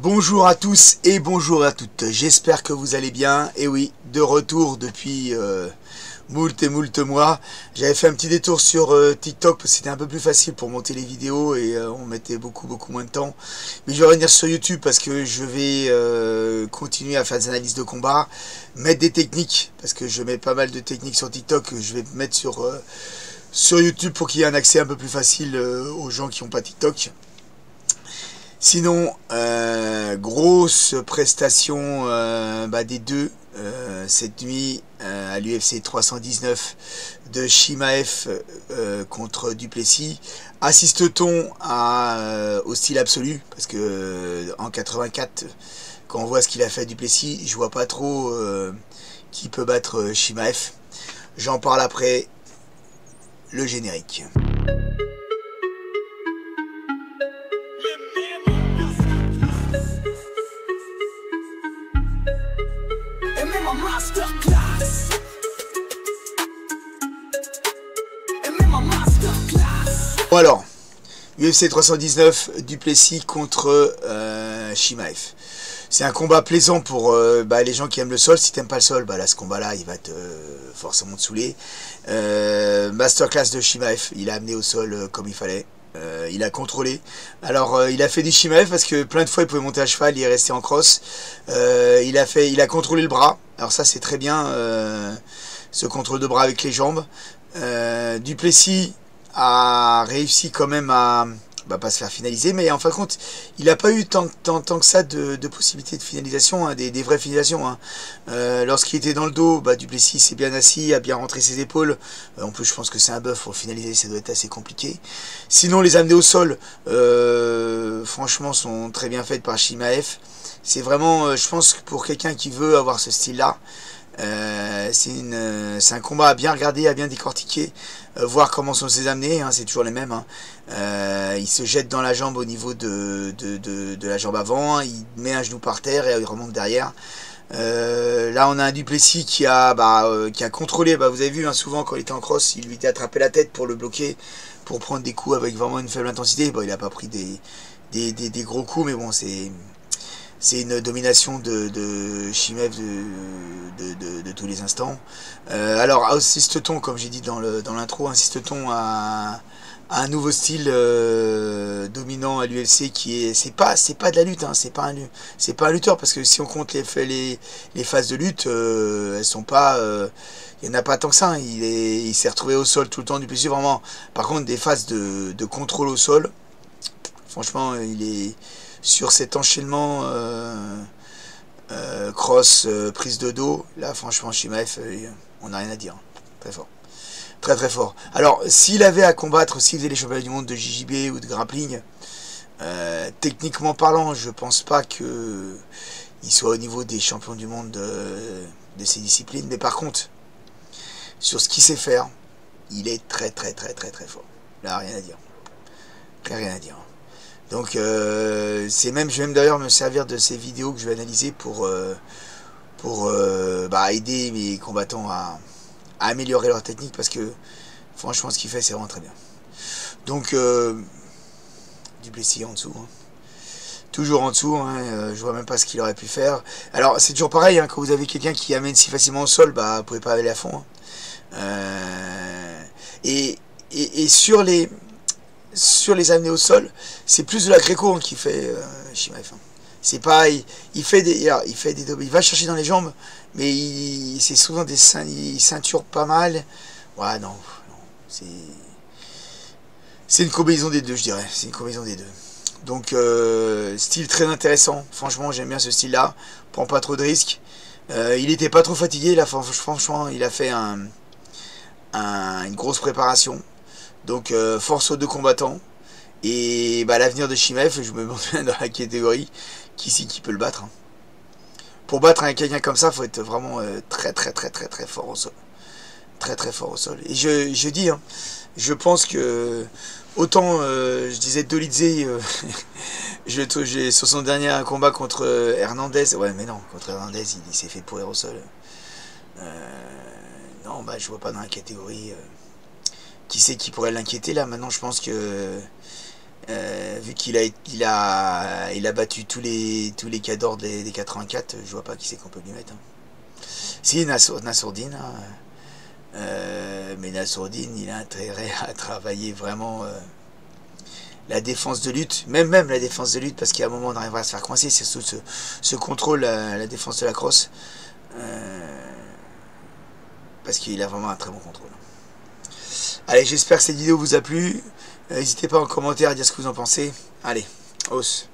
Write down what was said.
Bonjour à tous et bonjour à toutes, j'espère que vous allez bien. Et oui, de retour depuis moult et moult mois. J'avais fait un petit détour sur TikTok parce que c'était un peu plus facile pour monter les vidéos et on mettait beaucoup moins de temps. Mais je vais revenir sur YouTube parce que je vais continuer à faire des analyses de combat, mettre des techniques, parce que je mets pas mal de techniques sur TikTok que je vais mettre sur YouTube pour qu'il y ait un accès un peu plus facile aux gens qui n'ont pas TikTok. Sinon, grosse prestation des deux cette nuit à l'UFC 319 de Chimaev contre Duplessis. Assiste-t-on au style absolu? Parce que en 84, quand on voit ce qu'il a fait à Duplessis, je vois pas trop qui peut battre Chimaev. J'en parle après le générique. Bon alors, UFC 319, Duplessis contre Chimaev. C'est un combat plaisant pour les gens qui aiment le sol. Si t'aimes pas le sol, là ce combat là il va te forcément te saouler. Masterclass de Chimaev, il a amené au sol comme il fallait. Il a contrôlé. Alors il a fait du Chimaev parce que plein de fois il pouvait monter à cheval, il est resté en crosse. Il a contrôlé le bras. Alors ça c'est très bien, ce contrôle de bras avec les jambes. Duplessis a réussi quand même à pas se faire finaliser, mais en fin de compte il n'a pas eu tant que ça de possibilités de finalisation, des vraies finalisations. Lorsqu'il était dans le dos, Duplessis s'est bien assis, a bien rentré ses épaules. En plus je pense que c'est un bœuf, pour le finaliser ça doit être assez compliqué. Sinon les amener au sol franchement sont très bien faites par Chimaev. C'est vraiment, je pense que pour quelqu'un qui veut avoir ce style là, c'est un combat à bien regarder, à bien décortiquer, voir comment sont ses amenés, c'est toujours les mêmes. Il se jette dans la jambe au niveau de la jambe avant, il met un genou par terre et il remonte derrière. Là on a un Duplessis qui a contrôlé, vous avez vu souvent quand il était en cross, il lui était attrapé la tête pour le bloquer, pour prendre des coups avec vraiment une faible intensité. Il n'a pas pris des gros coups, mais bon c'est une domination de Chimaev de tous les instants. Alors assiste-t-on, comme j'ai dit dans l'intro, assiste-t-on à un nouveau style dominant à l'UFC qui est, c'est pas de la lutte, c'est pas un lutteur, parce que si on compte les phases de lutte, elles sont pas, il y en a pas tant que ça. Il s'est retrouvé au sol tout le temps du plaisir vraiment. Par contre des phases de contrôle au sol, franchement il est sur cet enchaînement cross, prise de dos, là franchement Chimaev, on n'a rien à dire, très fort, très fort. Alors s'il avait à combattre, s'il faisait les championnats du monde de JJB ou de grappling, techniquement parlant, je pense pas que il soit au niveau des champions du monde de ces disciplines, mais par contre sur ce qu'il sait faire, il est très fort. Là rien à dire, rien à dire. Donc je vais même d'ailleurs me servir de ces vidéos que je vais analyser pour aider mes combattants à améliorer leur technique, parce que franchement ce qu'il fait c'est vraiment très bien. Donc Duplessis en dessous, toujours en dessous, je vois même pas ce qu'il aurait pu faire. Alors c'est toujours pareil, quand vous avez quelqu'un qui amène si facilement au sol, vous pouvez pas aller à fond. Et sur les amener au sol, c'est plus de la gréco qui fait Chimaev. C'est pas, il va chercher dans les jambes, mais c'est souvent il ceinture pas mal. Ouais, non, c'est une combinaison des deux, je dirais. C'est une combinaison des deux. Donc style très intéressant. Franchement, j'aime bien ce style-là. Prend pas trop de risques. Il était pas trop fatigué. Là, franchement, il a fait une grosse préparation. Donc force aux deux combattants. Et l'avenir de Chimaev, je me demande dans la catégorie qui peut le battre. Pour battre quelqu'un comme ça, faut être vraiment très fort au sol. Très fort au sol. Et je dis, je pense que autant je disais Dolidze, j'ai sur son dernier combat contre Hernandez. Ouais mais non, contre Hernandez il s'est fait pourrir au sol. Non, je vois pas dans la catégorie qui c'est qui pourrait l'inquiéter là. Maintenant je pense que Vu qu'il il a battu tous les cadors des 84, je vois pas qui c'est qu'on peut lui mettre. Hein. Si, Nassourdine, hein, mais Nassourdine, il a intérêt à travailler vraiment la défense de lutte, même la défense de lutte, parce qu'à un moment on arrivera à se faire coincer, c'est surtout ce contrôle, la défense de la crosse, parce qu'il a vraiment un très bon contrôle. Allez, j'espère que cette vidéo vous a plu. N'hésitez pas en commentaire à dire ce que vous en pensez. Allez, hausse.